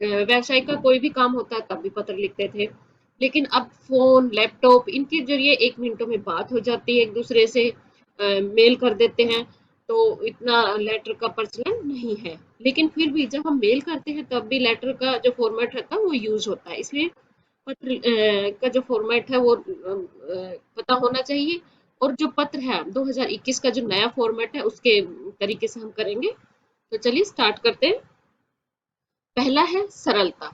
व्यवसाय का कोई भी काम होता है तब भी पत्र लिखते थे। लेकिन अब फोन, लैपटॉप इनके जरिए 1 मिनटों में बात हो जाती है एक दूसरे से, मेल कर देते हैं, तो इतना लेटर का प्रचलन नहीं है। लेकिन फिर भी जब हम मेल करते हैं तब भी लेटर का जो फॉर्मेट रहता है वो यूज होता है, इसलिए पत्र का जो फॉर्मेट है वो पता होना चाहिए। और जो पत्र है 2021 का जो नया फॉर्मेट है उसके तरीके से हम करेंगे। तो चलिए स्टार्ट करते हैं। पहला है सरलता।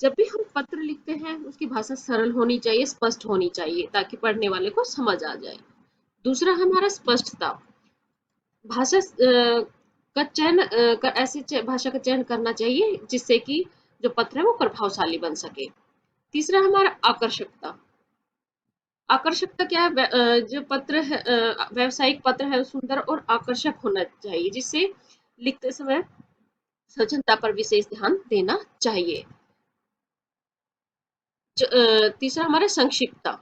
जब भी हम पत्र लिखते हैं उसकी भाषा सरल होनी चाहिए, स्पष्ट होनी चाहिए, ताकि पढ़ने वाले को समझ आ जाए। दूसरा हमारा स्पष्टता। भाषा का चयन ऐसी भाषा का चयन करना चाहिए जिससे कि जो पत्र है वो प्रभावशाली बन सके। तीसरा हमारा आकर्षकता। आकर्षकता क्या है? जो पत्र है, व्यावसायिक पत्र है, वो सुंदर और आकर्षक होना चाहिए, जिससे लिखते समय स्वच्छता पर विशेष ध्यान देना चाहिए। तीसरा हमारा संक्षिप्तता।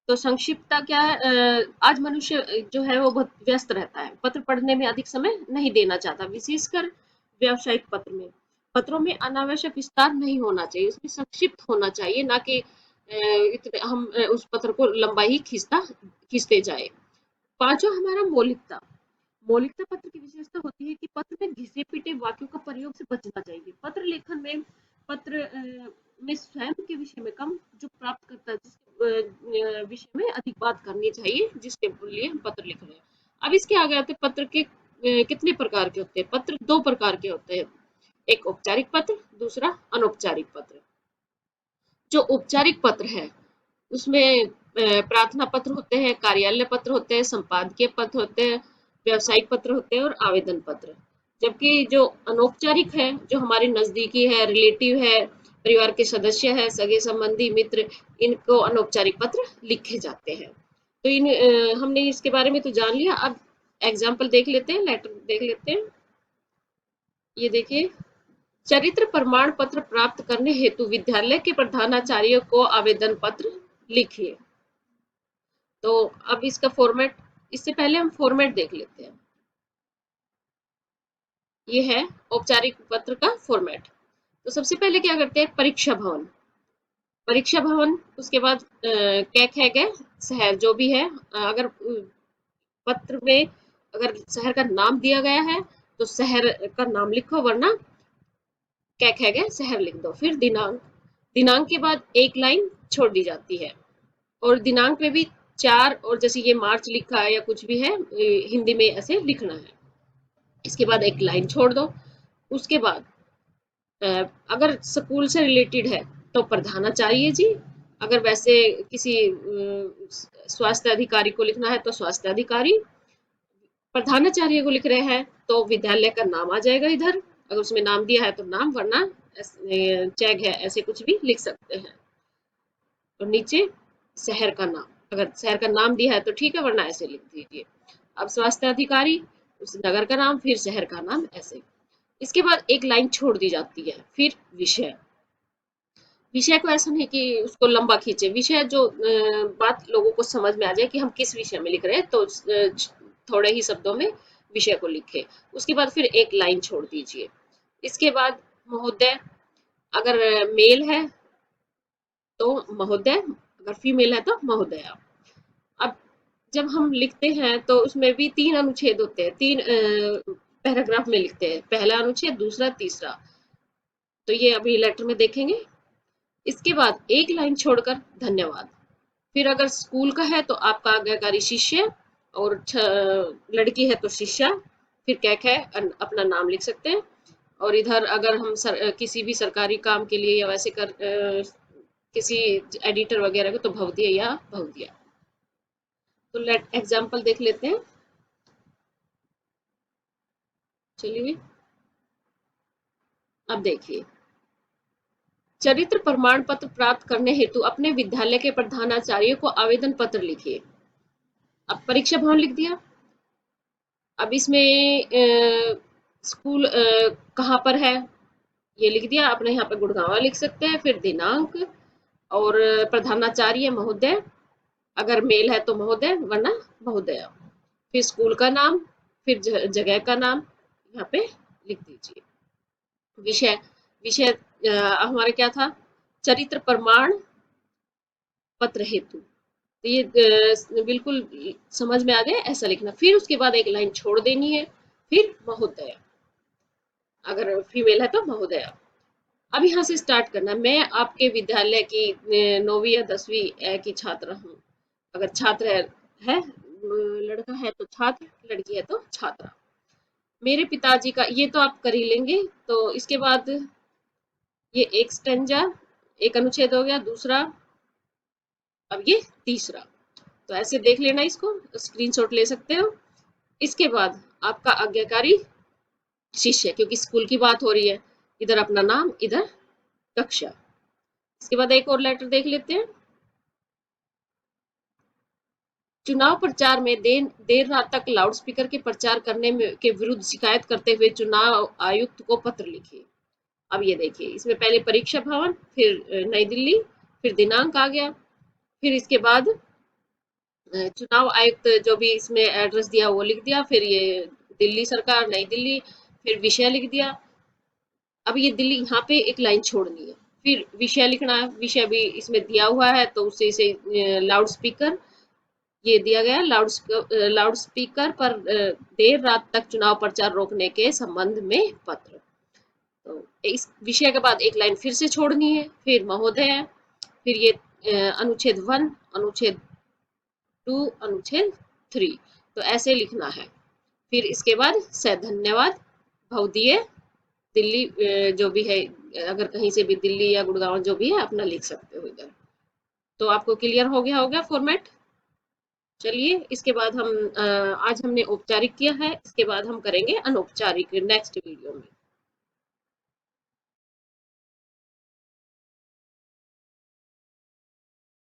तो संक्षिप्तता क्या है? आज मनुष्य जो है वो बहुत व्यस्त रहता है, पत्र पढ़ने में अधिक समय नहीं देना चाहता, विशेषकर व्यावसायिक पत्र में। पत्रों में अनावश्यक विस्तार नहीं होना चाहिए, उसमें संक्षिप्त होना चाहिए, ना कि इतने हम उस पत्र को लंबा ही खींचते जाए। पांचवा हमारा मौलिकता। मौलिकता पत्र की विशेषता होती है कि पत्र में घिसे पिटे वाक्यों का प्रयोग से बचना चाहिए। पत्र लेखन में पत्र में स्वयं के विषय में कम, जो प्राप्त करता है जिसके विषय में अधिक बात करनी चाहिए, जिसके लिए हम पत्र लिख रहे हैं। अब इसके आगे आते पत्र के कितने प्रकार के होते हैं? पत्र दो प्रकार के होते हैं, एक औपचारिक पत्र, दूसरा अनौपचारिक पत्र। जो औपचारिक पत्र है उसमें प्रार्थना पत्र होते हैं, कार्यालय पत्र होते हैं, संपादकीय पत्र होते हैं, व्यावसायिक पत्र होते हैं और आवेदन पत्र। जबकि जो अनौपचारिक है, जो हमारे नजदीकी है, रिलेटिव है, परिवार के सदस्य है, सगे संबंधी मित्र, इनको अनौपचारिक पत्र लिखे जाते हैं। तो हमने इसके बारे में तो जान लिया। अब एग्जाम्पल देख लेते हैं, लेटर देख लेते हैं। ये देखिए, चरित्र प्रमाण पत्र प्राप्त करने हेतु विद्यालय के प्रधानाचार्य को आवेदन पत्र लिखिए। तो अब इसका फॉर्मेट, इससे पहले हम फॉर्मेट देख लेते हैं। ये है औपचारिक पत्र का फॉर्मेट। तो सबसे पहले क्या करते हैं? परीक्षा भवन। परीक्षा भवन, उसके बाद कैक है गए शहर जो भी है, अगर पत्र में अगर शहर का नाम दिया गया है तो शहर का नाम लिखो, वरना कैक है गए शहर लिख दो। फिर दिनांक। दिनांक के बाद एक लाइन छोड़ दी जाती है, और दिनांक में भी 4, और जैसे ये मार्च लिखा है या कुछ भी है हिंदी में ऐसे लिखना है। इसके बाद एक लाइन छोड़ दो। उसके बाद अगर स्कूल से रिलेटेड है तो प्रधानाचार्य जी, अगर वैसे किसी स्वास्थ्य अधिकारी को लिखना है तो स्वास्थ्य अधिकारी, प्रधानाचार्य को लिख रहे हैं तो विद्यालय का नाम आ जाएगा इधर, अगर उसमें नाम दिया है तो नाम, वरना चैग है ऐसे कुछ भी लिख सकते हैं। और नीचे शहर का नाम, अगर शहर का नाम दिया है तो ठीक है, वरना ऐसे लिख दीजिए। अब स्वास्थ्य अधिकारी, उस नगर का नाम, फिर शहर का नाम, ऐसे। इसके बाद एक लाइन छोड़ दी जाती है। फिर विषय। विषय को ऐसा नहीं कि उसको लंबा खींचे, विषय जो बात लोगों को समझ में आ जाए कि हम किस विषय में लिख रहे हैं, तो थोड़े ही शब्दों में विषय को लिखे। उसके बाद फिर एक लाइन छोड़ दीजिए। इसके बाद महोदय, अगर मेल है तो महोदय, अगर फीमेल है तो महोदया। अब जब हम लिखते हैं तो उसमें भी 3 अनुच्छेद होते हैं, 3 पैराग्राफ में लिखते हैं, पहला अनुच्छेद, दूसरा, तीसरा। तो ये अभी लेटर में देखेंगे। इसके बाद एक लाइन छोड़कर धन्यवाद। फिर अगर स्कूल का है तो आपका आज्ञाकारी शिष्य, और लड़की है तो शिष्या। फिर क्या है, अपना नाम लिख सकते हैं। और इधर अगर हम किसी भी सरकारी काम के लिए या वैसे किसी एडिटर वगैरह को तो भवदीय या भवदिया। तो लेट एग्जाम्पल देख लेते हैं। चलिए, अब देखिए, चरित्र प्रमाण पत्र प्राप्त करने हेतु अपने विद्यालय के प्रधानाचार्य को आवेदन पत्र लिखिए। अब परीक्षा भवन लिख दिया। अब इसमें स्कूल कहाँ पर है ये लिख दिया। अपने यहाँ पे गुड़गांव लिख सकते हैं। फिर दिनांक, और प्रधानाचार्य महोदय, अगर मेल है तो महोदय, वरना महोदया। फिर स्कूल का नाम, फिर जगह का नाम यहाँ पे लिख दीजिए। विषय, विषय हमारे क्या था, चरित्र प्रमाण पत्र हेतु। तो ये बिल्कुल समझ में आ गया, ऐसा लिखना। फिर उसके बाद एक लाइन छोड़ देनी है, फिर महोदय, अगर फीमेल है तो महोदया। अब यहाँ से स्टार्ट करना है। मैं आपके विद्यालय की 9वीं या 10वीं की छात्रा हूँ। अगर छात्र है लड़का है तो छात्र, लड़की है तो छात्रा। मेरे पिताजी का, ये तो आप कर ही लेंगे। तो इसके बाद ये एक स्टेंजा, एक अनुच्छेद हो गया, दूसरा, अब ये तीसरा। तो ऐसे देख लेना, इसको स्क्रीनशॉट ले सकते हो। इसके बाद आपका आज्ञाकारी शिष्य, क्योंकि स्कूल की बात हो रही है, इधर अपना नाम, इधर कक्षा। इसके बाद एक और लेटर देख लेते हैं। चुनाव प्रचार में देर रात तक लाउडस्पीकर के प्रचार करने के विरुद्ध शिकायत करते हुए चुनाव आयुक्त को पत्र लिखिए। अब ये देखिए, इसमें पहले परीक्षा भवन, फिर नई दिल्ली, फिर दिनांक आ गया, फिर इसके बाद चुनाव आयुक्त जो भी इसमें एड्रेस दिया वो लिख दिया, फिर ये दिल्ली सरकार, नई दिल्ली, फिर विषय लिख दिया। अब ये दिल्ली, यहाँ पे एक लाइन छोड़नी है, फिर विषय लिखना है। विषय भी इसमें दिया हुआ है, तो उससे इसे लाउड स्पीकर, ये दिया गया लाउड स्पीकर पर देर रात तक चुनाव प्रचार रोकने के संबंध में पत्र। तो इस विषय के बाद एक लाइन फिर से छोड़नी है, फिर महोदय, फिर ये अनुच्छेद 1, अनुच्छेद 2, अनुच्छेद 3। तो ऐसे लिखना है। फिर इसके बाद से धन्यवाद भवदीय दिल्ली, जो भी है, अगर कहीं से भी दिल्ली या गुड़गांव जो भी है अपना लिख सकते हो इधर। तो आपको क्लियर हो गया फॉर्मेट। चलिए, इसके बाद हम आज हमने औपचारिक किया है, इसके बाद हम करेंगे अनौपचारिक नेक्स्ट वीडियो में।